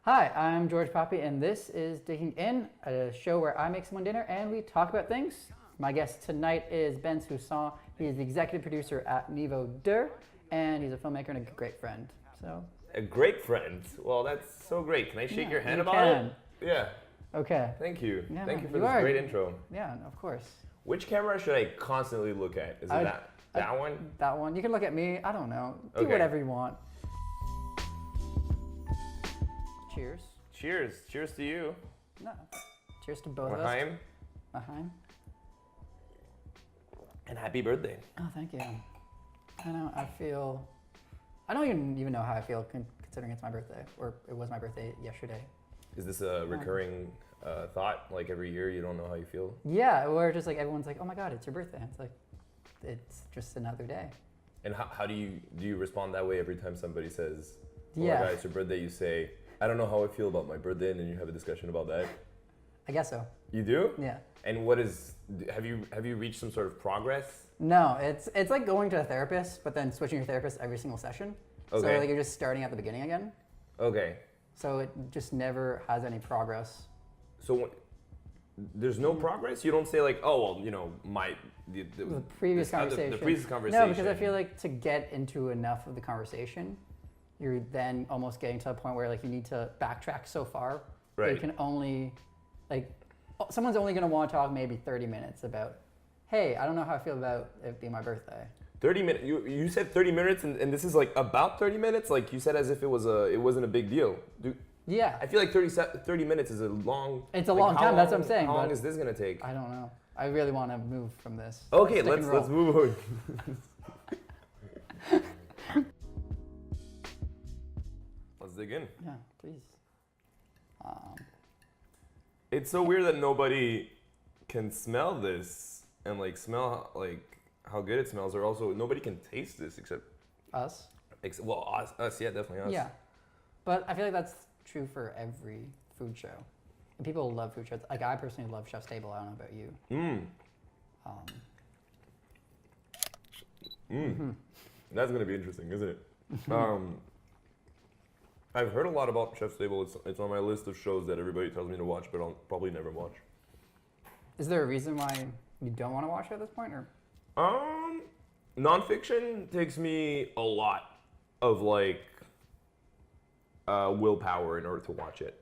Hi, I'm George Popi, and this is Digging In, a show where I make someone dinner and we talk about things. My guest tonight is Ben Soussan. He's the executive producer at Niveau 2, and he's a filmmaker and a great friend. So a great friend? Well, that's so great. Can I shake your hand about it? Yeah. Okay. Thank you. Yeah, Thank you for this great intro. Yeah, of course. Which camera should I constantly look at? Is it that one? That one. You can look at me. I don't know. Do Okay. whatever you want. Cheers. Cheers. Cheers to you. No. Cheers to both of us. L'chaim. L'chaim. And happy birthday. Oh, thank you. I know. I don't even know how I feel considering it's my birthday, or it was my birthday yesterday. Is this a recurring thought? Like every year, you don't know how you feel? Yeah, or just like everyone's like, "Oh my God, it's your birthday." It's like, it's just another day. And how do you respond that way every time somebody says, "Oh Yeah. my God, it's your birthday"? You say, "I don't know how I feel about my birthday," and then you have a discussion about that. I guess so. You do? Yeah. And have you reached some sort of progress? No, it's like going to a therapist, but then switching your therapist every single session. Okay. So like you're just starting at the beginning again. Okay. So it just never has any progress. So there's no progress? You don't say like, "Oh, well, you know, the previous conversation. The previous conversation. No, because I feel like to get into enough of the conversation, you're then almost getting to a point where like you need to backtrack so far. Right. You can only, like, someone's only going to want to talk maybe 30 minutes about, hey, I don't know how I feel about it being my birthday. 30 minutes. You said 30 minutes, and this is like about 30 minutes. Like you said, as if it wasn't a big deal. Dude, yeah. I feel like 30 minutes is a long. It's a long time. That's what I'm saying. How long is this gonna take? I don't know. I really want to move from this. Okay, let's move on. Let's dig in. Yeah, please. It's so weird that nobody can smell this and like smell like how good it smells, or also nobody can taste this except us. Us, yeah, definitely us. Yeah, but I feel like that's true for every food show. And people love food shows. Like I personally love Chef's Table. I don't know about you. That's gonna be interesting, isn't it? I've heard a lot about Chef's Table. It's on my list of shows that everybody tells me to watch, but I'll probably never watch. Is there a reason why you don't want to watch it at this point, or? Nonfiction takes me a lot of like willpower in order to watch it.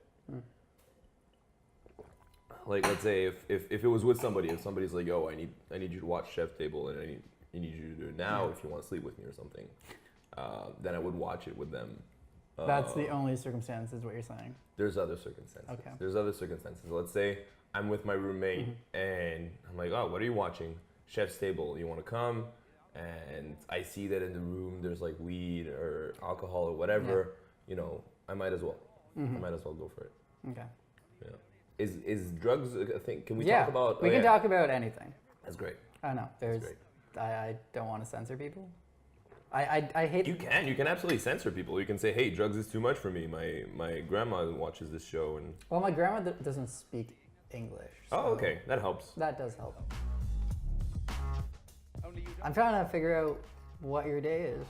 Like let's say if it was with somebody, if somebody's like, "Yo, I need you to watch Chef's Table, and I need you to do it now if you want to sleep with me or something," then I would watch it with them. That's the only circumstance, is what you're saying. There's other circumstances. Okay. There's other circumstances. Let's say I'm with my roommate and I'm like, "Oh, what are you watching? Chef's Table. You want to come?" And I see that in the room there's like weed or alcohol or whatever. Yeah. You know, I might as well. I might as well go for it. Okay. Yeah. Is drugs a thing? Can we talk about? We can talk about anything. That's great. I know. I don't want to censor people. I hate. You can absolutely censor people. You can say, "Hey, drugs is too much for me. My grandma watches this show," and well, my grandma doesn't speak English. So oh, okay, that helps. That does help. I'm trying to figure out what your day is.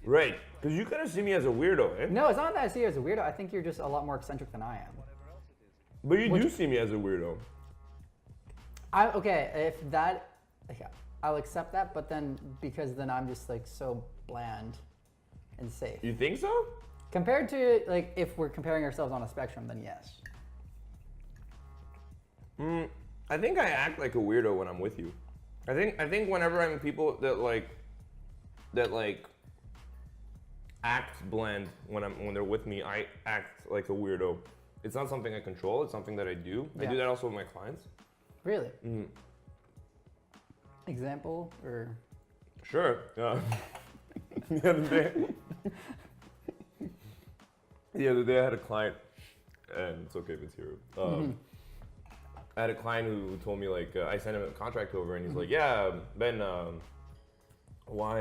Right, because you kind of see me as a weirdo, eh? No, it's not that I see you as a weirdo. I think you're just a lot more eccentric than I am. But you do see me as a weirdo. Okay, if that, I'll accept that, but then because then I'm just like so bland and safe. You think so? Compared to like if we're comparing ourselves on a spectrum, then yes. I think I act like a weirdo when I'm with you. I think whenever I'm with people that act bland when they're with me, I act like a weirdo. It's not something I control. It's something that I do. Yeah. I do that also with my clients. Really? Example or? Sure. The other day I had a client, and it's okay if it's here. I had a client who told me like I sent him a contract over, and he's like, "Yeah, Ben, why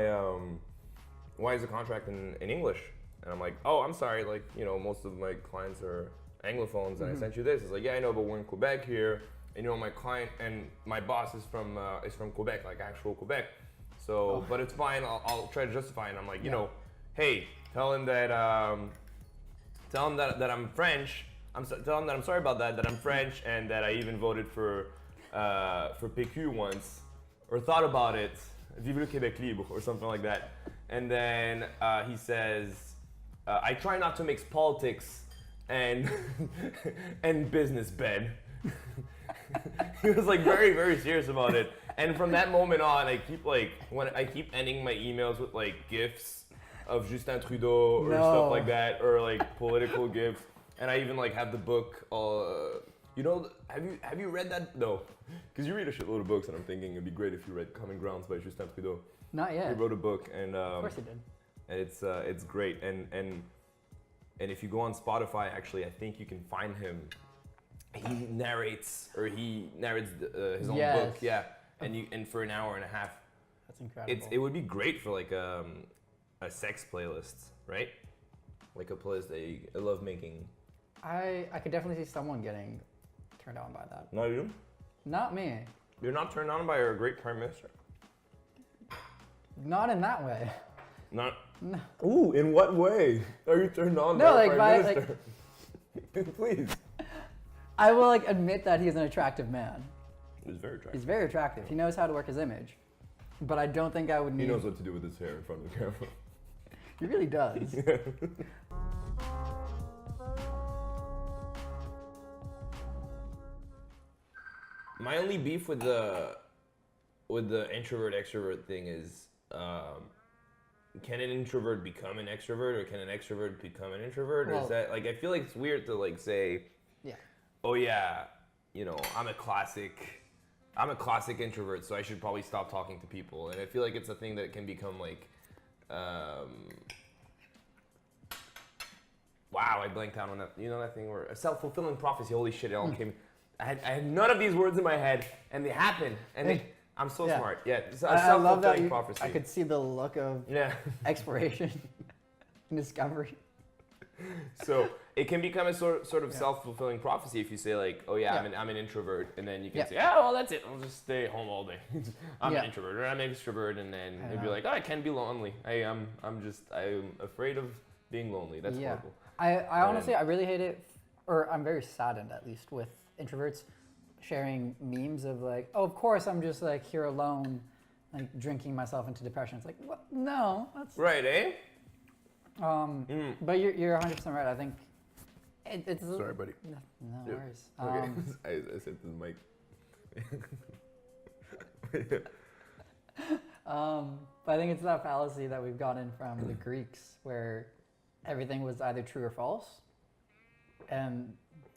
is the contract in English?" And I'm like, "Oh, I'm sorry. Like, you know, most of my clients are Anglophones, and I sent you this." It's like, "Yeah, I know, but we're in Quebec here, and you know, my client and my boss is from Quebec, like actual Quebec. So, but it's fine. I'll try to justify it." And I'm like, you know, hey, tell him that tell him that I'm French. Tell him that I'm sorry about that I'm French, and that I even voted for PQ once, or thought about it, Vive le Québec libre, or something like that. And then he says, I try not to mix politics and and business, Ben. He was like very, very serious about it. And from that moment on, I keep ending my emails with like gifs of Justin Trudeau or stuff like that, or like political gifs. And I even like have the book. You know, have you read that? No, because you read a shitload of books, and I'm thinking it'd be great if you read Common Grounds by Justin Trudeau. Not yet. He wrote a book, and of course he did. And it's great. And if you go on Spotify, actually, I think you can find him. He narrates his own book, yeah. And for an hour and a half. That's incredible. It would be great for like a sex playlist, right? Like a playlist I love making. I could definitely see someone getting turned on by that. Not you? Not me. You're not turned on by our great prime minister? Not in that way. Not. No. Ooh, in what way are you turned on No, by like our by prime minister? Like, please. I will like admit that he's an attractive man. He's very attractive. He's very attractive. He knows how to work his image. But I don't think I would need... He knows what to do with his hair in front of the camera. He really does. My only beef with the introvert extrovert thing is, can an introvert become an extrovert, or can an extrovert become an introvert? Or is that like, I feel like it's weird to like say, oh yeah, you know, I'm a classic introvert, so I should probably stop talking to people. And I feel like it's a thing that can become like, wow, I blanked out on that. You know that thing where a self-fulfilling prophecy. Holy shit, it all came. I had none of these words in my head, and they happened. And I'm so smart. Yeah, it's a self-fulfilling prophecy. I could see the look of exploration and discovery. So it can become a sort of self-fulfilling prophecy if you say like, oh yeah, I'm an introvert, and then you can say, oh well, that's it, I'll just stay home all day. I'm an introvert, or I'm an extrovert, and then it'd be like, oh, I can be lonely. I'm afraid of being lonely. That's horrible. I honestly, I really hate it, or I'm very saddened at least with introverts sharing memes of like, oh, of course I'm just like here alone, like drinking myself into depression. It's like, what? No, that's right, eh? But you're 100% right. I think it's. Sorry, buddy. No worries. Okay, I said to the mic. But I think it's that fallacy that we've gotten from the Greeks, where everything was either true or false, and.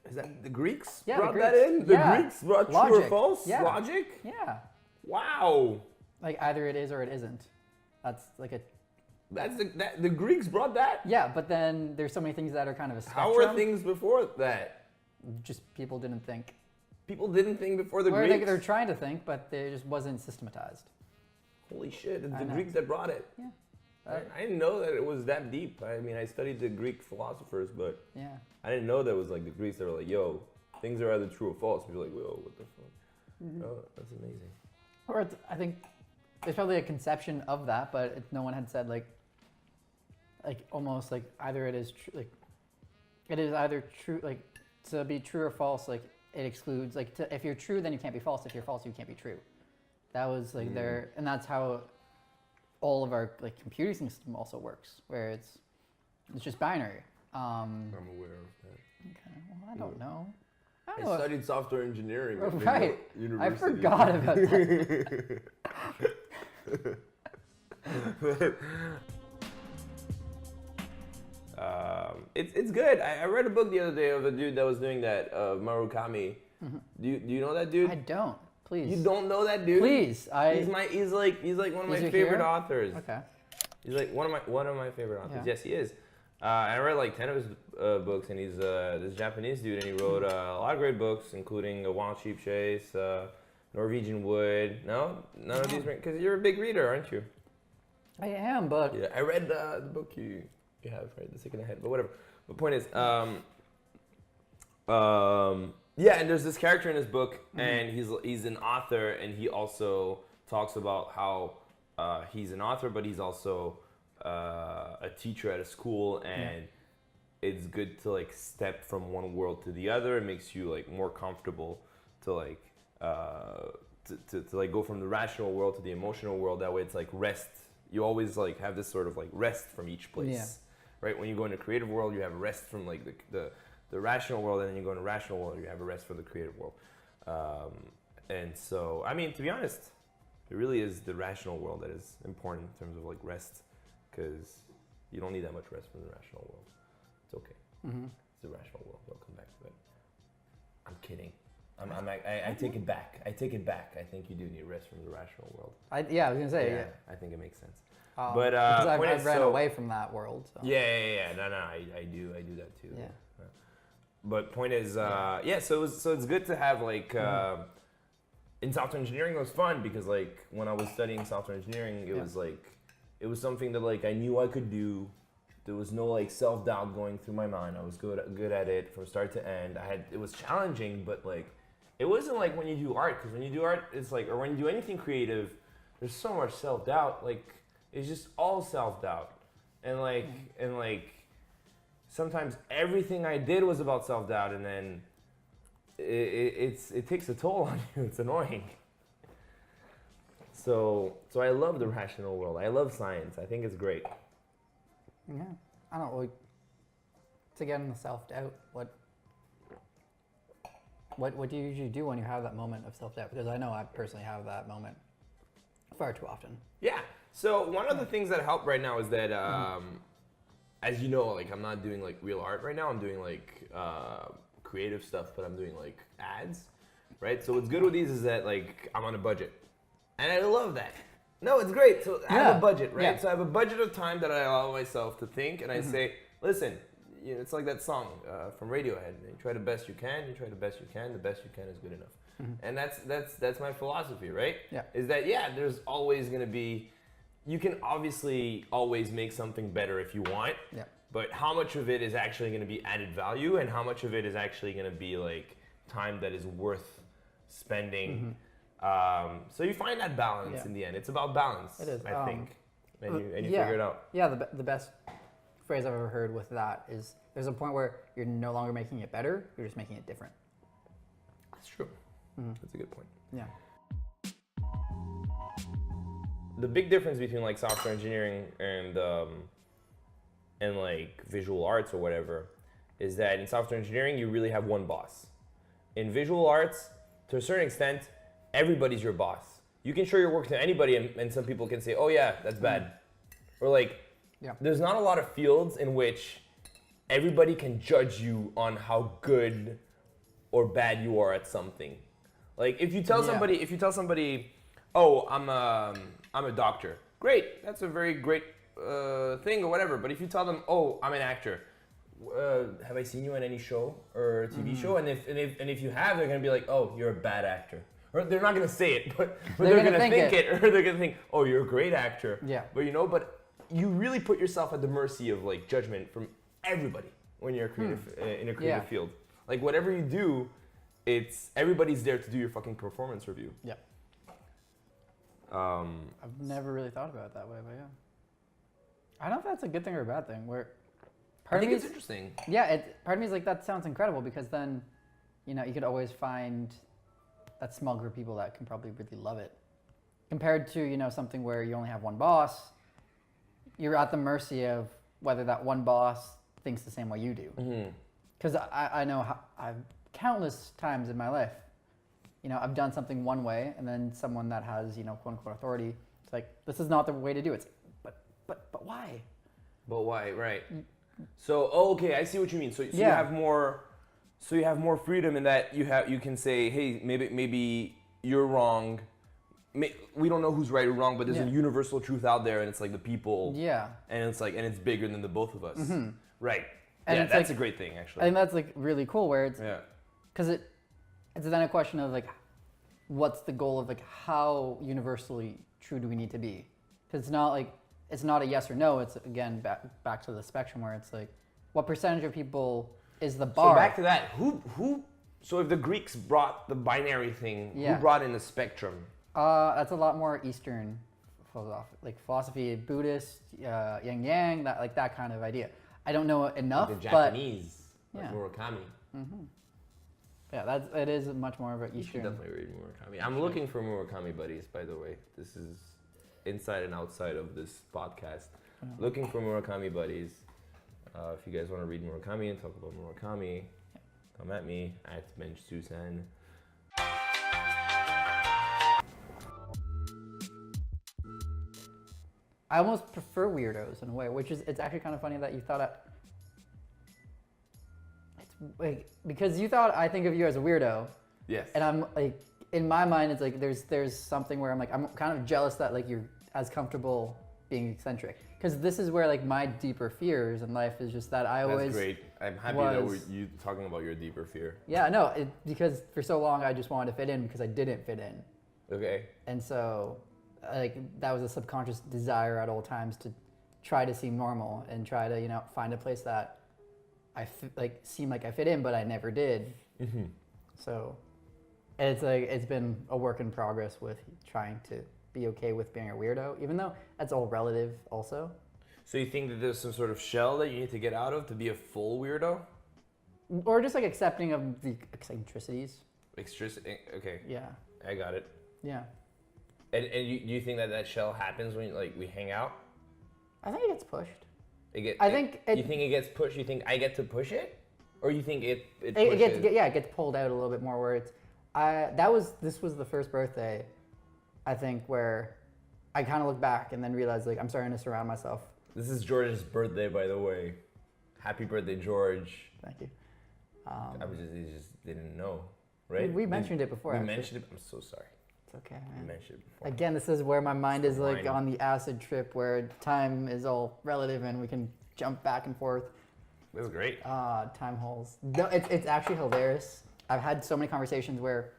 Is that the Greeks brought that in? The Greeks brought true or false? Yeah. Logic? Yeah. Wow. Like either it is or it isn't. That's like a... That's the Greeks brought that? Yeah, but then there's so many things that are kind of a spectrum. How were things before that? Just people didn't think. People didn't think before the Greeks? They're trying to think, but it just wasn't systematized. Holy shit, it's the Greeks that brought it. Yeah. I didn't know that it was that deep. I mean, I studied the Greek philosophers, but I didn't know that it was like the Greeks that were like, yo, things are either true or false. People are like, whoa, what the fuck? Mm-hmm. Oh, that's amazing. Or I think there's probably a conception of that, but no one had said like almost like either it is true, like it is either true, like to be true or false, like it excludes, like if you're true, then you can't be false. If you're false, you can't be true. That was like and that's how all of our like computing system also works, where it's just binary. I'm aware of that. Okay, well, I don't know. I studied software engineering at right. University. I forgot about that. It's good. I read a book the other day of a dude that was doing that, Murakami. Mm-hmm. Do you know that dude? I don't. Please. You don't know that dude? Please. He's like one of my favorite authors. Okay. He's like one of my favorite authors. Yeah. Yes, he is. I read like 10 of his books, and he's this Japanese dude, and he wrote a lot of great books, including A Wild Sheep Chase, Norwegian Wood. No? None of these? Because you're a big reader, aren't you? I am, but... Yeah, I read the book you have, right? The Sick in the Head, but whatever. The point is, yeah, and there's this character in his book, and he's an author, and he also talks about how he's an author, but he's also a teacher at a school, and it's good to like step from one world to the other. It makes you like more comfortable to like to like go from the rational world to the emotional world. That way it's like rest. You always like have this sort of like rest from each place, right? When you go into creative world, you have rest from like the rational world, and then you go into rational world, you have a rest from the creative world. And so, I mean, to be honest, it really is the rational world that is important in terms of like rest, because you don't need that much rest from the rational world. It's okay. It's the rational world. I'll come back to it. I'm kidding. I take it back. I take it back. I think you do need rest from the rational world. I was gonna say, I think it makes sense. But because I've ran away from that world. So. Yeah. No, I do that too. Yeah. But point is, so it's good to have like in software engineering it was fun because like when I was studying software engineering, it was something that like I knew I could do. There was no like self-doubt going through my mind. I was good at it from start to end. It was challenging, but like it wasn't like when you do art, because when you do art, it's like, or when you do anything creative, there's so much self-doubt. Like it's just all self-doubt, and like sometimes everything I did was about self-doubt, and then it takes a toll on you. It's annoying. So I love the rational world. I love science. I think it's great. Yeah, I don't know. To get in the self-doubt, what do you usually do when you have that moment of self-doubt? Because I know I personally have that moment far too often. Yeah. So one of the things that help right now is that, as you know, like I'm not doing like real art right now. I'm doing like creative stuff, but I'm doing like ads, right? So what's good with these is that like I'm on a budget, and I love that. No, it's great. So I have a budget, right? Yeah. So I have a budget of time that I allow myself to think, and I say, listen, you know, it's like that song from Radiohead. You try the best you can. You try the best you can. The best you can is good enough. And that's my philosophy, right? Yeah. Is that there's always gonna be. You can obviously always make something better if you want. Yeah. But how much of it is actually going to be added value, and how much of it is actually going to be like time that is worth spending? So you find that balance in the end. It's about balance. It is. I think, and you figure it out. Yeah, the best phrase I've ever heard with that is there's a point where you're no longer making it better, you're just making it different. That's true. That's a good point. Yeah. The big difference between like software engineering and like visual arts or whatever is that in software engineering you really have one boss. In visual arts, to a certain extent, everybody's your boss. You can show your work to anybody, and some people can say, "Oh yeah, that's bad," or like, there's not a lot of fields in which everybody can judge you on how good or bad you are at something. Like if you tell somebody, "Oh, I'm a doctor." Great, that's a very great thing or whatever. But if you tell them, "Oh, I'm an actor," have I seen you on any show or TV show? And if you have, they're gonna be like, "Oh, you're a bad actor." Or they're not gonna say it, but they're gonna think it, or they're gonna think, "Oh, you're a great actor." Yeah. But you really put yourself at the mercy of like judgment from everybody when you're a creative in a creative field. Like whatever you do, it's everybody's there to do your fucking performance review. Yeah. I've never really thought about it that way, but yeah. I don't know if that's a good thing or a bad thing. I think it's interesting. Yeah, part of me is like, that sounds incredible, because then, you could always find that small group of people that can probably really love it. Compared to, something where you only have one boss, you're at the mercy of whether that one boss thinks the same way you do. Because I know I've countless times in my life, I've done something one way, and then someone that has, quote unquote authority, it's like, this is not the way to do it. But why? But why, right? So, okay, I see what you mean. So you have more freedom in that you can say, hey, maybe you're wrong. We don't know who's right or wrong, but there's a universal truth out there, and it's like the people. Yeah. And it's like, and it's bigger than the both of us. Right. And that's a great thing, actually. I think that's like really cool, where it's because it's then a question of like, what's the goal of like how universally true do we need to be? Because it's not a yes or no. It's again back to the spectrum, where it's like, what percentage of people is the bar? So back to that, who? So if the Greeks brought the binary thing, who brought in the spectrum? That's a lot more Eastern philosophy, Buddhist, yin yang, that kind of idea. I don't know enough, Like the but Japanese, like yeah. Murakami. yeah, it is much more of an You should Eastern. definitely read Murakami. I'm looking for Murakami buddies, by the way. This is inside and outside of this podcast. Looking for Murakami buddies. If you guys want to read Murakami and talk about Murakami, come at me at Ben Soussan. I almost prefer Weirdos in a way, it's actually kind of funny that you thought it's like, because you thought I think of you as a weirdo, Yes. and I'm like, in my mind, it's like there's something where I'm like, I'm kind of jealous that like you're as comfortable being eccentric, because this is where like my deeper fears in life is just that I always. That's great. I'm happy that you talking about your deeper fear. Yeah, no, because for so long I just wanted to fit in because I didn't fit in, Okay. and so like that was a subconscious desire at all times to try to seem normal and try to find a place that seem like I fit in, but I never did. Mm-hmm. So it's like it's been a work in progress with trying to be okay with being a weirdo, even though that's all relative also. So you think that there's some sort of shell that you need to get out of to be a full weirdo? Or just like accepting of the eccentricities. Okay. Yeah. I got it. Yeah. And you think that shell happens when we hang out? I think it gets pushed. You think it gets pushed? You think I get to push it, or you think it pushes? It gets pulled out a little bit more. Where this was the first birthday, I think, where I kind of look back and then realize like I'm starting to surround myself. This is George's birthday, by the way. Happy birthday, George. Thank you. He just didn't know, right? We mentioned it before. We actually. mentioned it. I'm so sorry. It's okay, man. We mentioned it before. Again, this is where my mind is like Wine. on the acid trip where time is all relative and we can jump back and forth. This is great. Time holes. No, it's actually hilarious. I've had so many conversations where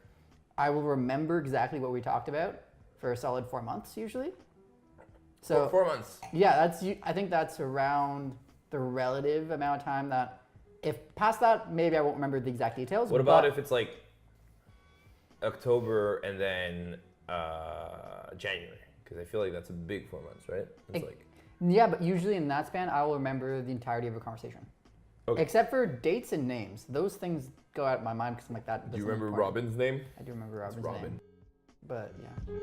I will remember exactly what we talked about for a solid 4 months usually. So 4 months. Yeah, I think that's around the relative amount of time that if past that, maybe I won't remember the exact details. What about if it's like October and then January? Because I feel like that's a big 4 months, right? Yeah, but usually in that span, I will remember the entirety of a conversation. Okay. Except for dates and names. Those things go out of my mind because I'm like that. Do you remember Robin's name? I do remember Robin's name. But yeah.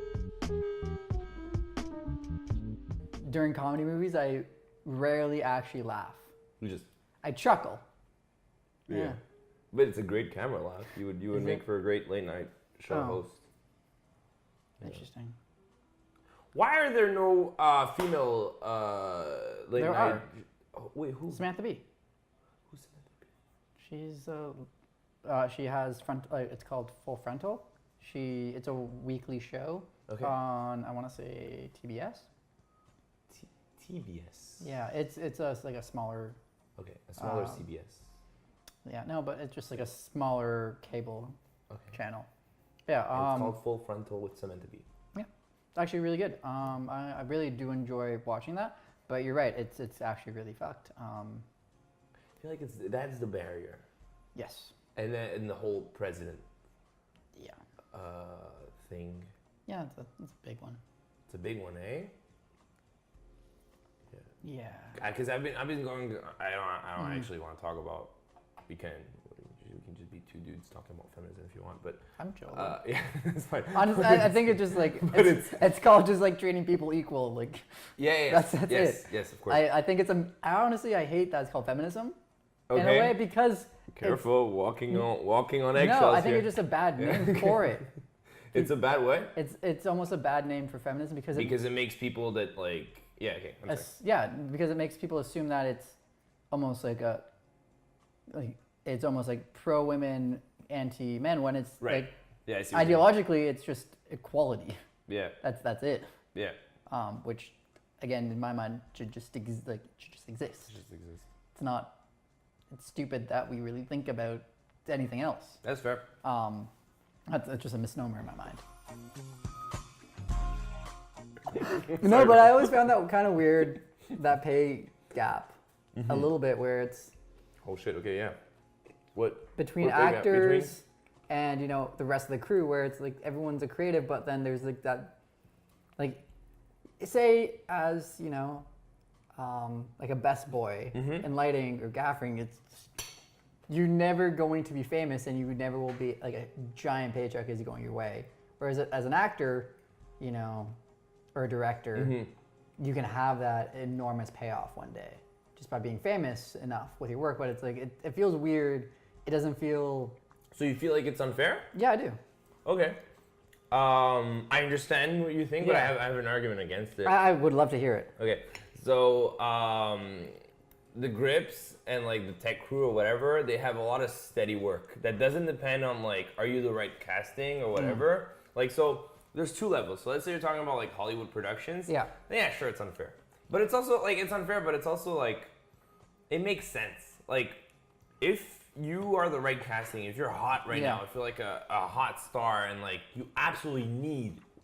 During comedy movies, I rarely actually laugh. I chuckle. Yeah. But it's a great camera laugh. You would make for a great late night show host. Interesting. Why are there no female late there night? Are. Oh, wait, who? Samantha Bee. Who's Samantha Bee? She has it's called Full Frontal. It's a weekly show on, I want to say, TBS. TBS. Yeah, it's like a smaller. Okay, a smaller CBS. Yeah, no, but it's just like a smaller cable channel. Yeah. It's called Full Frontal with Samantha Bee. Yeah, it's actually really good. I really do enjoy watching that. But you're right, it's actually really fucked. I feel like that's the barrier. Yes. And then the whole president. Yeah. Thing. Yeah, it's a big one. It's a big one, eh? Yeah. Because I've been going. I don't actually want to talk about. We can just be two dudes talking about feminism if you want, but I'm chill. Yeah, it's fine. Honestly, I think it's just like it's called just like treating people equal. Like that's it. Yes, of course. I think honestly I hate that it's called feminism. In a way because careful walking on eggshells. No, I think it's just a bad name for it. It's a bad way. It's almost a bad name for feminism because it makes people that like. Yeah, okay. Because it makes people assume that it's almost like it's almost like pro women, anti men when it's right. Like ideologically it's just equality. Yeah. That's it. Yeah. Which again in my mind should just exist. It's not. It's stupid that we really think about anything else. That's fair. That's just a misnomer in my mind. No, but I always found that kind of weird, that pay gap, a little bit where it's. Oh shit! Okay, yeah. What? Between actors and the rest of the crew, where it's like everyone's a creative, but then there's like that, like, say as like a best boy in lighting or gaffering, you're never going to be famous, and you never will be like a giant paycheck is going your way. Whereas as an actor, you know, or a director, you can have that enormous payoff one day just by being famous enough with your work. But it's like it feels weird. It doesn't feel. So you feel like it's unfair? Yeah, I do. Okay. I understand what you think, but I Yeah. have an argument against it. I would love to hear it. Okay, so the grips and like the tech crew or whatever, they have a lot of steady work that doesn't depend on like, are you the right casting or whatever. Like, so there's two levels. So let's say you're talking about like Hollywood productions. Yeah. Yeah, sure, it's unfair. But it's also like, it's unfair, but it's also like, it makes sense. Like, if you are the right casting, if you're hot right now, if you're like a hot star and like you absolutely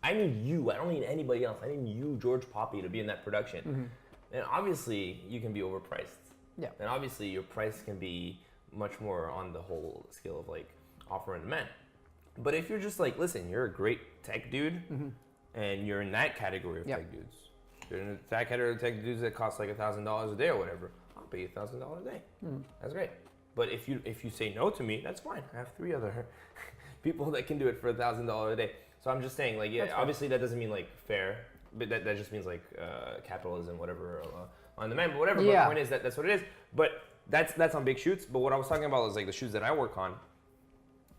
I need you, I don't need anybody else, I need you, George Popi, to be in that production. And obviously you can be overpriced. Yeah. And obviously your price can be much more on the whole scale of like offer and demand. But if you're just like, listen, you're a great tech dude and you're in that category of tech dudes. You're in that category of tech dudes that cost like $1,000 a day or whatever, I'll pay you $1,000 a day. That's great. But if you say no to me, that's fine. I have 3 other people that can do it for $1,000 a day. So I'm just saying, like, yeah, obviously that doesn't mean like fair, but that just means like capitalism, whatever, on demand, but whatever. Yeah. But the point is that that's what it is. But that's on big shoots. But what I was talking about is like the shoots that I work on,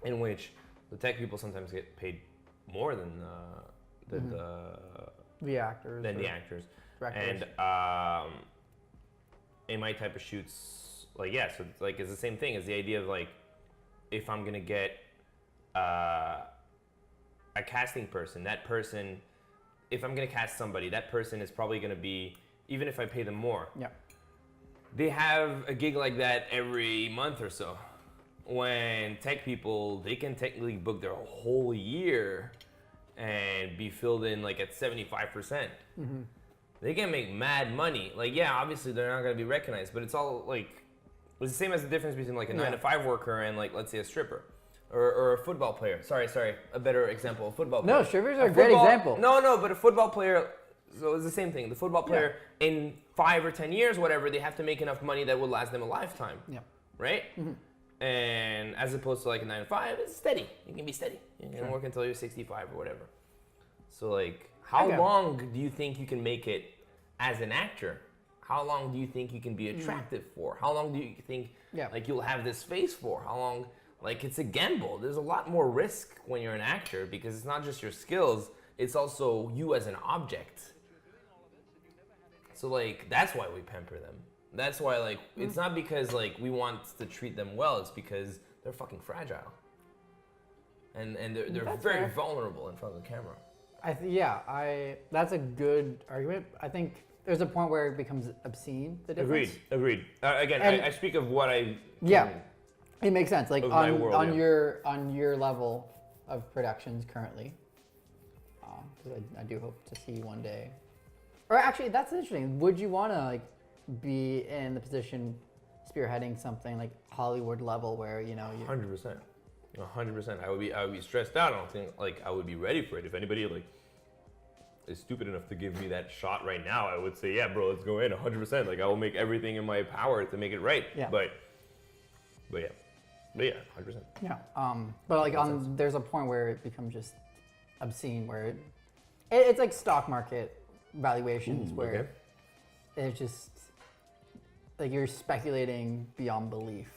in which the tech people sometimes get paid more than The actors. the actors. Directors. And in my type of shoots, like, yeah, so like it's the same thing as the idea of like, if I'm gonna get a casting person, that person, if I'm gonna cast somebody, that person is probably gonna be, even if I pay them more, they have a gig like that every month or so. When tech people, they can technically book their whole year and be filled in like at 75%. They can make mad money. Like, yeah, obviously they're not gonna be recognized, but it's all like, it's the same as the difference between like a 9-to-5 worker and like, let's say, a stripper or a football player. Sorry, a better example, a football player. No, strippers are a great example. No, but a football player, so it's the same thing. The football player in 5 or 10 years, whatever, they have to make enough money that will last them a lifetime. Yeah. Right? And as opposed to like a 9-to-5, it's steady. You can be steady. You can work until you're 65 or whatever. So like, how long do you think you can make it as an actor? How long do you think you can be attractive for? How long do you think like you'll have this face for? How long? Like, it's a gamble. There's a lot more risk when you're an actor because it's not just your skills, it's also you as an object. So like, that's why we pamper them. That's why like, it's not because like we want to treat them well, it's because they're fucking fragile. And they're very vulnerable in front of the camera. That's a good argument. I think there's a point where it becomes obscene, the difference. Agreed. Again, I speak of what I... It makes sense. Like on your level of productions currently, because I do hope to see one day. Or actually, that's interesting. Would you want to like be in the position spearheading something like Hollywood level where, you know, 100%. 100%. I would be stressed out. I don't think like I would be ready for it. If anybody like is stupid enough to give me that shot right now, I would say, yeah, bro, let's go in 100%. Like, I will make everything in my power to make it right. Yeah. But yeah, 100%. Yeah. But like there's a point where it becomes just obscene, where it's like stock market valuations where it's just like you're speculating beyond belief.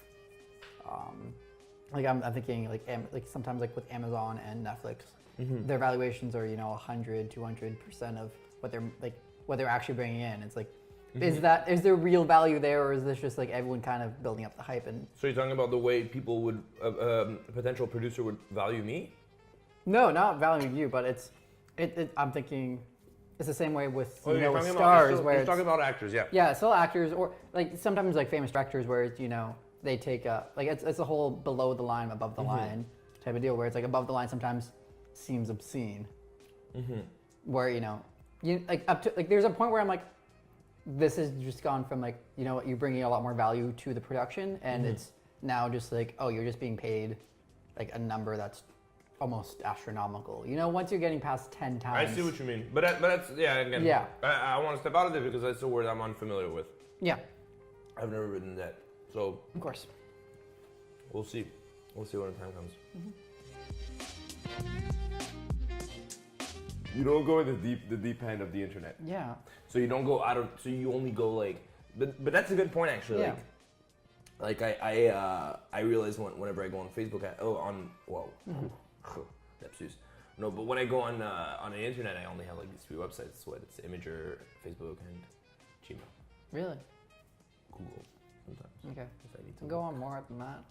Like I'm thinking like sometimes like with Amazon and Netflix, their valuations are 100-200% of what they're actually bringing in. It's like, is there real value there, or is this just like everyone kind of building up the hype? And so you're talking about the way people would a potential producer would value me? No, not valuing you, but I'm thinking it's the same way with with stars, where you're talking about actors, yeah, still actors, or like sometimes like famous directors where it's, they take like it's a whole below the line, above the line type of deal, where it's like above the line sometimes seems obscene, where you like up to like there's a point where I'm like, this has just gone from like you're bringing a lot more value to the production, and it's now just like, oh, you're just being paid like a number that's almost astronomical. You know, once you're getting past 10 times. I see what you mean, but that's again. Yeah. I want to step out of it because that's a word I'm unfamiliar with. Yeah. I've never written that, so Of course. we'll see. We'll see when the time comes. You don't go in the deep end of the internet. Yeah. So you don't go out of. So you only go like. But that's a good point actually. Yeah. Like I realize whenever I go on Facebook. Lapsus. No, but when I go on the internet, I only have like these 3 websites. It's what it's Imager, Facebook, and Gmail. Really? Google sometimes. Okay. If I need to Go on more than that.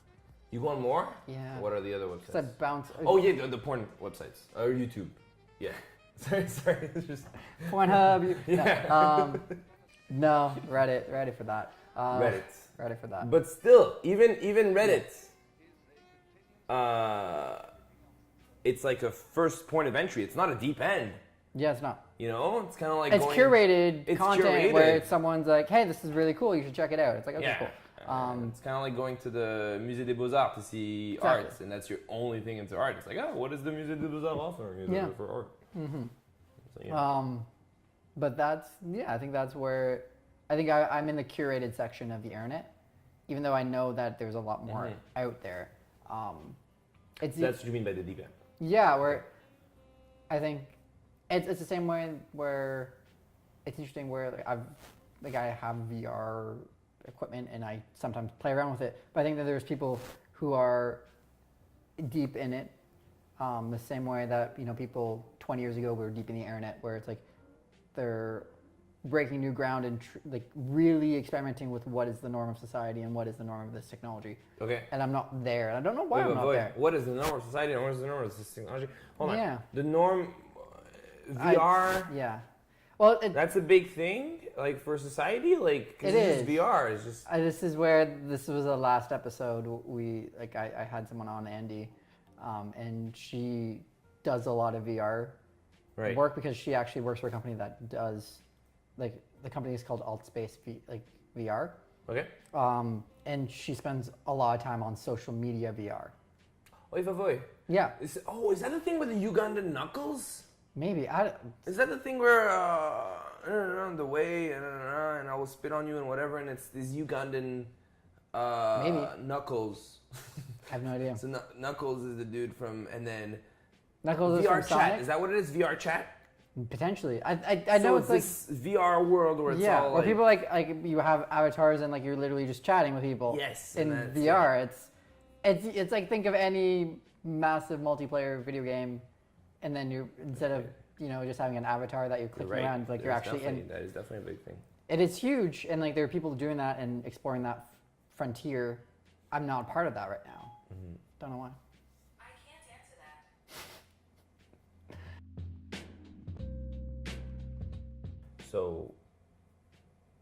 You go on more? Yeah. What are the other Because I websites? bounce. Oh yeah, the porn websites or YouTube. Yeah. sorry. It's just Pornhub. Yeah. No, Reddit for that. Reddit. For that. But still, even Reddit, it's like a first point of entry. It's not a deep end. Yeah, it's not. You know, it's kind of like It's curated it's content curated. where it's someone's like, hey, this is really cool. You should check it out. It's like, okay, Yeah. cool. It's kind of like going to the Musée des Beaux-Arts to see Exactly. arts, and that's your only thing into art. It's like, oh, what is the Musée des Beaux-Arts offering Yeah. for art? Mm-hmm. So, yeah. But I think that's where, I'm in the curated section of the internet, even though I know that there's a lot more out there. That's what you mean by the deep end. Yeah, where I think it's the same way where it's interesting where I have VR equipment and I sometimes play around with it, but I think that there's people who are deep in it, the same way that people 20 years ago were deep in the internet, where it's like they're breaking new ground and like really experimenting with what is the norm of society and what is the norm of this technology. Okay. And I'm not there. I don't know why I'm not there. What is the norm of society and what is the norm of this technology? Hold on. Yeah. The norm, VR. Yeah. Well, That's a big thing, like for society. Like 'cause It it's is. just VR. It's just. this was the last episode. I had someone on, Andy, and she does a lot of VR Right. work because she actually works for a company that does, like, the company is called Altspace VR. Okay. And she spends a lot of time on social media VR. Oy vavoy. Yeah, Is that the thing with the Ugandan knuckles? maybe. Is that the thing where the way and I will spit on you and whatever, and it's these Ugandan Maybe. Knuckles. I have no idea. So Knuckles is the dude from, and then Knuckles is VR from chat. Sonic? Is that what it is? VR chat. Potentially. I know So it's like this VR world where it's all where like, people like you have avatars and like you're literally just chatting with people. Yes, In and that's- VR, it's like think of any massive multiplayer video game, and then instead of just having an avatar that you're clicking right. around, like you're actually in. That is definitely a big thing. It is huge, and like there are people doing that and exploring that frontier. I'm not part of that right now. Mm-hmm. Don't know why. I can't answer that. So,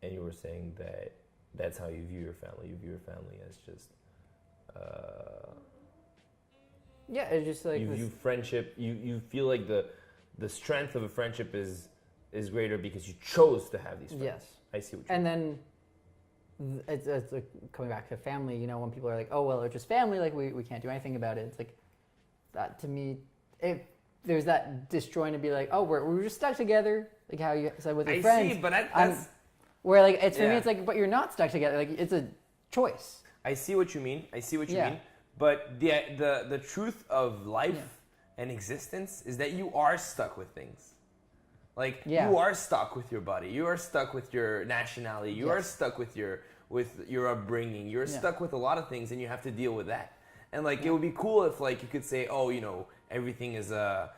and you were saying that that's how you view your family. You view your family as just. Yeah, it's just like You view friendship. You feel like the strength of a friendship is greater because you chose to have these friends. Yes. I see what you And then it's like coming back to family, when people are like, oh, well, it's just family, like we can't do anything about it. It's like, that to me, there's that disjoint to be like, oh, we're just stuck together, like how you said with your friends. I see, but that's. Where like, it's for me, Yeah. it's like, but you're not stuck together. Like, it's a choice. I see what you mean. Yeah. But the truth of life and existence is that you are stuck with things. Like you are stuck with your body. You are stuck with your nationality. You are stuck with your upbringing. You're stuck with a lot of things, and you have to deal with that. And like it would be cool if like you could say, oh, everything is a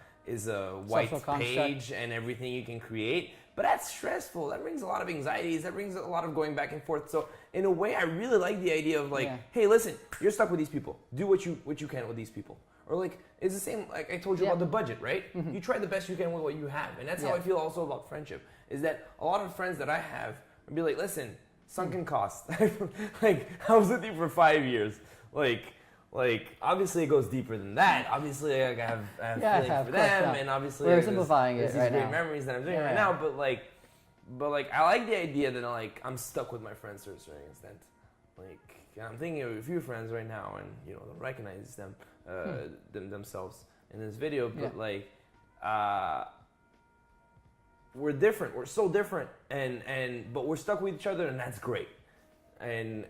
white page and everything you can create. But that's stressful. That brings a lot of anxieties. That brings a lot of going back and forth. So in a way, I really like the idea of like, hey, listen, you're stuck with these people. Do what you can with these people. Or like, it's the same, like I told you about the budget, right? Mm-hmm. You try the best you can with what you have. And that's how I feel also about friendship, is that a lot of friends that I have would be like, listen, sunken cost. Like, I was with you for 5 years. Like obviously it goes deeper than that. Obviously like, I have feelings for them, and obviously we're simplifying there's it these right great now. memories that I'm doing right now. But like I like the idea that like I'm stuck with my friends to a certain extent. Like I'm thinking of a few friends right now, and don't recognize them themselves. in this video, but Yeah. like, we're different. We're so different, and but we're stuck with each other, and that's great. And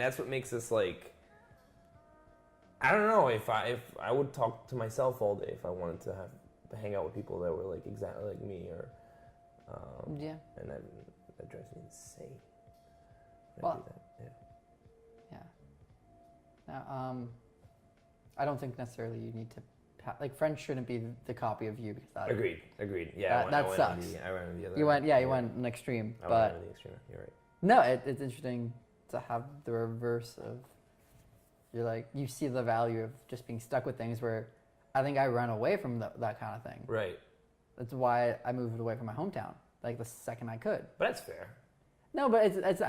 that's what makes us like. I don't know if I would talk to myself all day if I wanted to hang out with people that were like exactly like me, or Yeah. and that drives me insane. when I Well- do that. Yeah. Now, I don't think necessarily you need to like friends shouldn't be the copy of you because that Agreed. Yeah, That I went sucks. I went on the other. you went an extreme, I but went on the extreme. You're right. no, it's interesting to have the reverse of you're like you see the value of just being stuck with things where I think I run away from that kind of thing. Right, That's why I moved away from my hometown like the second I could. but that's fair. No, but it's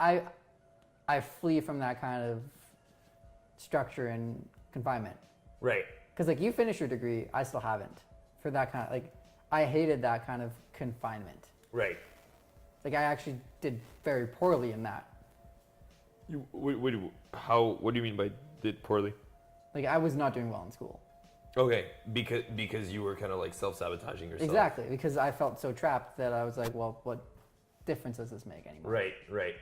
I flee from that kind of structure and confinement. Right. Because like you finished your degree, I still haven't. For that kind of like, I hated that kind of confinement. Right. Like I actually did very poorly in that. What do you mean by did poorly? Like I was not doing well in school. Okay, because you were kind of like self-sabotaging yourself. Exactly, because I felt so trapped that I was like, well, what difference does this make anymore? Right.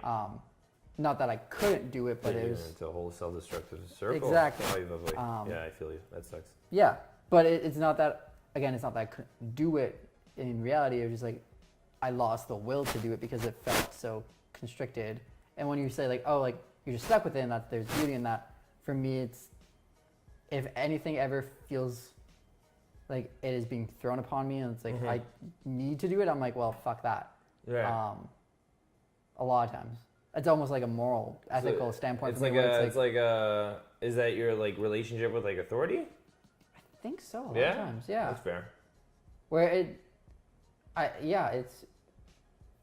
Not that I couldn't do it, but Then it you was went into a whole self-destructive circle. Exactly. Oy, oy, oy. Um, Yeah, I feel you. That sucks. yeah. But it's not that again. It's not that I couldn't do it in reality. It was just like I lost the will to do it because it felt so constricted. And when you say like, oh, like you're just stuck with it, and that there's beauty in that. For me, it's if anything ever feels like it is being thrown upon me, and it's like I need to do it. I'm like, well, fuck that. Yeah. A lot of times, it's almost like a moral, ethical standpoint. It's for like me where it's like a. Is that your like relationship with like authority? I think so. A lot of times, yeah. That's fair. Where it's.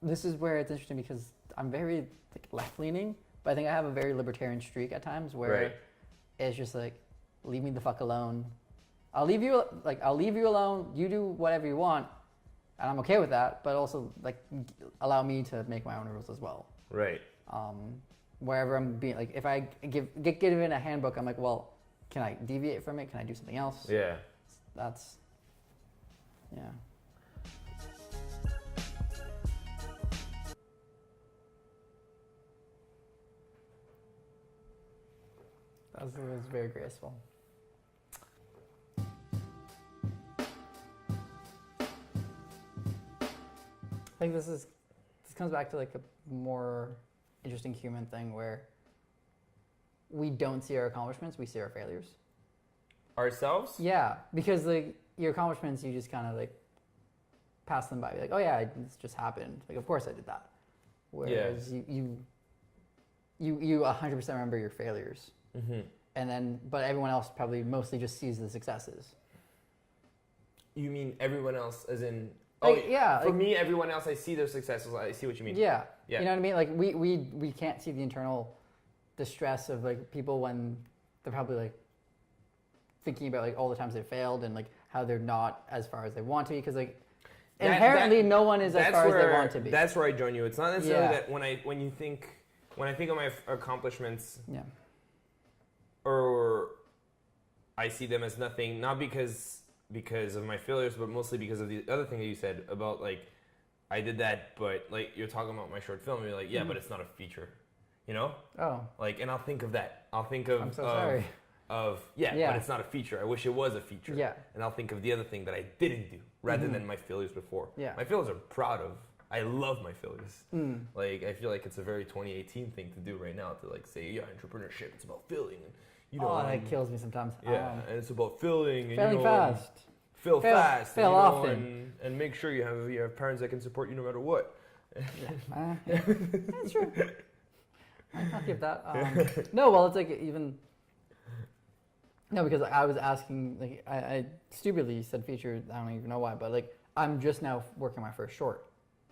This is where it's interesting because I'm very like, left-leaning, but I think I have a very libertarian streak at times where Right. it's just like, leave me the fuck alone. I'll leave you alone. You do whatever you want, and I'm okay with that. But also like allow me to make my own rules as well. Right. Wherever I'm being like, if I get given a handbook, I'm like, well, can I deviate from it? Can I do something else? Yeah. That's, yeah. That was very graceful. I think this comes back to like a more interesting human thing where we don't see our accomplishments, we see our failures. Ourselves? Yeah, because like your accomplishments, you just kind of like pass them by. You're like, oh yeah, this just happened. Like, of course I did that. Whereas you 100% remember your failures, and then but everyone else probably mostly just sees the successes. You mean everyone else, as in? Like, yeah. For like, me, everyone else, I see their successes. I see what you mean. Yeah. Yeah. You know what I mean? Like we can't see the internal distress of like people when they're probably like thinking about like all the times they failed and like how they're not as far as they want to be because like inherently no one is as far as they want to be. That's where I join you. It's not necessarily Yeah. that when I think of my accomplishments, Yeah. or I see them as nothing, not because of my failures, but mostly because of the other thing that you said about like I did that, but like you're talking about my short film, and you're like, yeah, but it's not a feature, you know? Oh. Like, and I'll think of that. I'll think of I'm so sorry. Yeah, but it's not a feature. I wish it was a feature. Yeah. And I'll think of the other thing that I didn't do rather than my failures before. Yeah. My failures I'm proud of. I love my failures. Like, I feel like it's a very 2018 thing to do right now to like say, yeah, entrepreneurship, it's about failing. And, you know, that kills me sometimes. yeah, and it's about failing. And, Failing you know, fast. Fail fast. Fail and, you know, often. And make sure you have parents that can support you no matter what. That's true. I'll give that. No, well, it's like even. No, because I was asking, like, I stupidly said feature. I don't even know why, but like, I'm just now working my first short.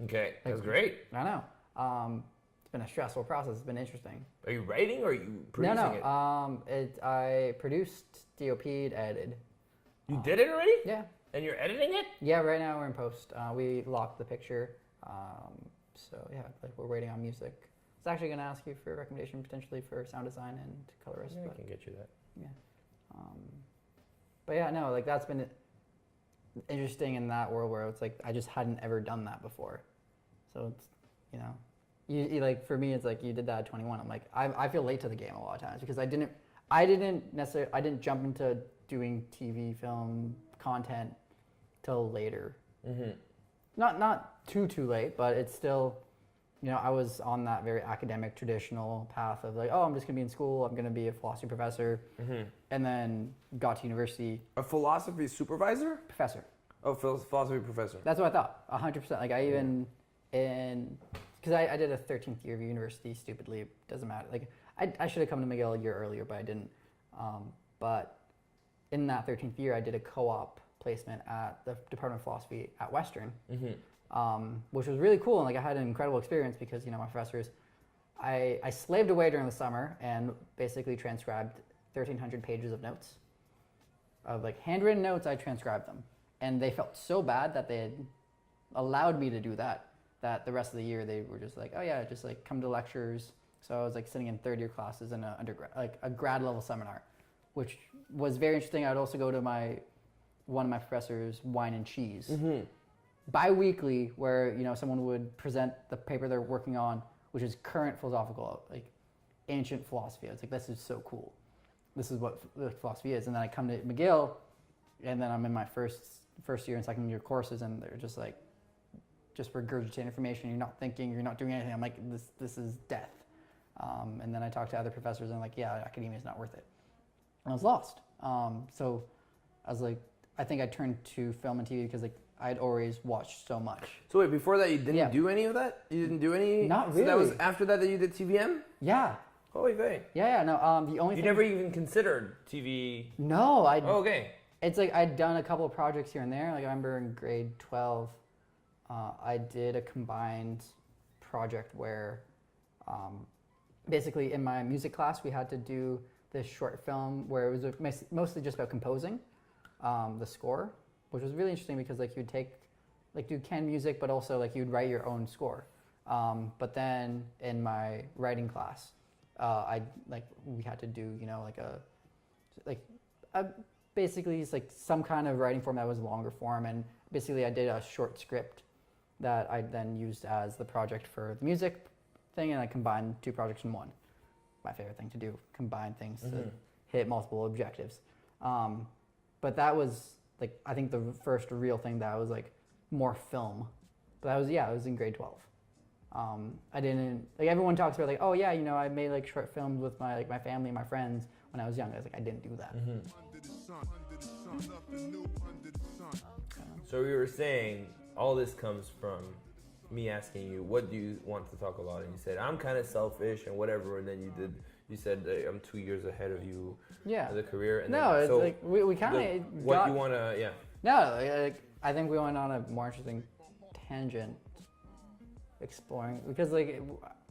Okay, that's great. I know. It's been a stressful process. It's been interesting. Are you writing or are you producing it? I produced, DOP'd, edited. You did it already? Yeah. And you're editing it? Yeah, right now we're in post. We locked the picture. So yeah, like we're waiting on music. I was actually gonna ask you for a recommendation potentially for sound design and colorist. Yeah, I but can get you that. yeah. But yeah, no, like that's been interesting in that world where it's like I just hadn't ever done that before. So it's, you know, you like for me it's like you did that at 21. I'm like I feel late to the game a lot of times because I didn't jump into doing TV film content till later. Mm-hmm. Not too late, but it's still, you know, I was on that very academic traditional path of like, oh, I'm just gonna be in school, I'm gonna be a philosophy professor, and then got to university. A philosophy supervisor? Professor. Oh, philosophy professor. That's what I thought, 100%. Like I even because I did a 13th year of university stupidly. It doesn't matter. Like I should have come to McGill a year earlier, but I didn't. But in that 13th year, I did a co-op placement at the Department of Philosophy at Western, which was really cool. And like I had an incredible experience because, you know, my professors, I slaved away during the summer and basically transcribed 1,300 pages of notes. Of like handwritten notes, I transcribed them. And they felt so bad that they had allowed me to do that the rest of the year they were just like, oh yeah, just like come to lectures. So I was like sitting in third year classes in a grad level seminar, which was very interesting. I'd also go to one of my professors' wine and cheese bi-weekly, where, you know, someone would present the paper they're working on, which is current philosophical, like ancient philosophy. I was like, this is so cool. This is what philosophy is. And then I come to McGill, and then I'm in my first year and second year courses, and they're just like, just regurgitate information. You're not thinking, you're not doing anything. I'm like, this is death. And then I talked to other professors and like, yeah, academia is not worth it. And I was lost. So I was like, I think I turned to film and TV because like I'd always watched so much. So wait, before that you didn't do any of that? You didn't do any? Not really. So that was after that you did TVM? Yeah. Holy vey. Yeah, no, the only thing... You never even considered TV? No, Oh, okay. It's like I'd done a couple of projects here and there. Like I remember in grade 12, I did a combined project where basically in my music class we had to do this short film where it was mostly just about composing the score, which was really interesting because like you'd take, like do canned music, but also like you'd write your own score. But then in my writing class, we had to do, you know, basically it's like some kind of writing form that was longer form, and basically I did a short script that I then used as the project for the music thing, and I combined two projects in one. My favorite thing to do, combine things to hit multiple objectives. But that was like, I think the first real thing that was like more film. But that was, it was in grade 12. I didn't, like everyone talks about like, oh yeah, you know, I made like short films with my family, my friends when I was young. I was like, I didn't do that. So you were saying all this comes from me asking you, what do you want to talk about? And you said, I'm kind of selfish and whatever. And then you said, I'm 2 years ahead of you as a career. And no, then, it's so like we kind of what you want to, No, like, I think we went on a more interesting tangent exploring, because like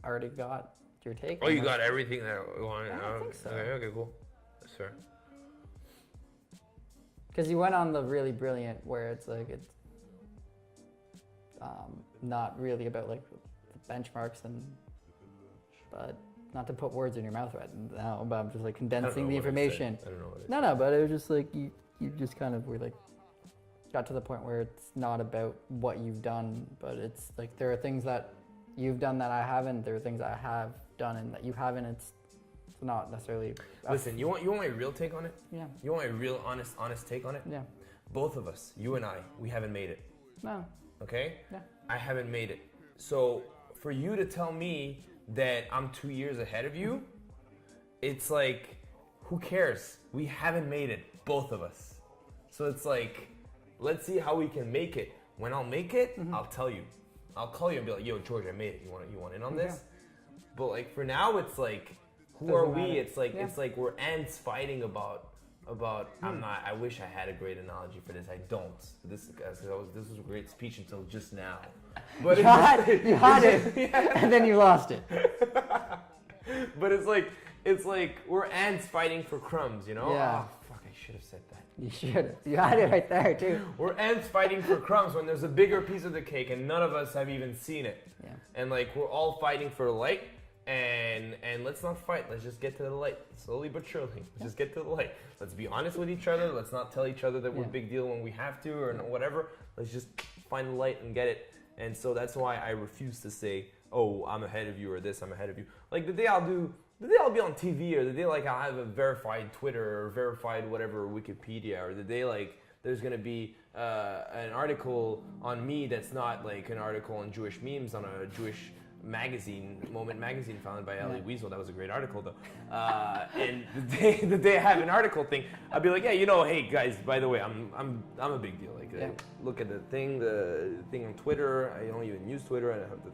I already got your take. Oh, you got everything that I wanted. I think so. Okay, cool. That's fair. Because you went on the really brilliant where it's like it's not really about like benchmarks but not to put words in your mouth right now, but I'm just like condensing the information. I don't know what it is. No, but it was just like you just kind of were like got to the point where it's not about what you've done, but it's like there are things that you've done that I haven't. There are things I have done and that you haven't. It's not necessarily. Listen, you want my real take on it? Yeah. You want a real honest take on it? Yeah. Both of us, you and I, we haven't made it. No. Okay? Yeah. I haven't made it. So for you to tell me that I'm 2 years ahead of you, it's like, who cares? We haven't made it, both of us. So it's like, let's see how we can make it. When I'll make it, I'll tell you. I'll call you and be like, yo, George, I made it. You want in on this? Yeah. But like for now, it's like, who are we? It's like it's like we're ants fighting about. I wish I had a great analogy for this. I don't. This was a great speech until just now. But you had it, and then you lost it. But it's like we're ants fighting for crumbs, you know? Yeah. Oh, fuck! I should have said that. You should have. You had it right there too. We're ants fighting for crumbs when there's a bigger piece of the cake and none of us have even seen it. Yeah. And like we're all fighting for light, and let's not fight. Let's just get to the light, slowly but surely. Let's just get to the light. Let's be honest with each other. Let's not tell each other that we're a big deal when we have to or whatever. Let's just find the light and get it. And so that's why I refuse to say, oh, I'm ahead of you or this, I'm ahead of you. Like the day I'll be on TV, or the day like I'll have a verified Twitter or verified whatever Wikipedia, or the day like there's gonna be an article on me that's not like an article on Jewish memes on a Jewish magazine, Moment magazine, founded by Ali Weasel. That was a great article though. And the day I have an article thing, I'll be like, yeah, you know, hey guys, by the way, I'm a big deal. Like, look at the thing on Twitter. I don't even use Twitter, and I have the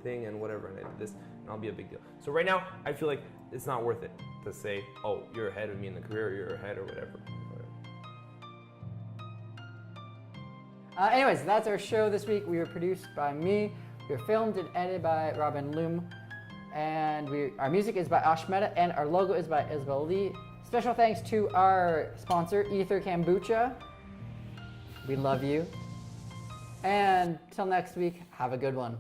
thing and whatever, and I did this, and I'll be a big deal. So right now, I feel like it's not worth it to say, oh, you're ahead of me in the career, you're ahead or whatever. Anyways, that's our show this week. We were produced by me. We were filmed and edited by Robin Loom. And our music is by Ashmeta, and our logo is by Isabel Lee. Special thanks to our sponsor, Ether Kombucha. We love you. And till next week, have a good one.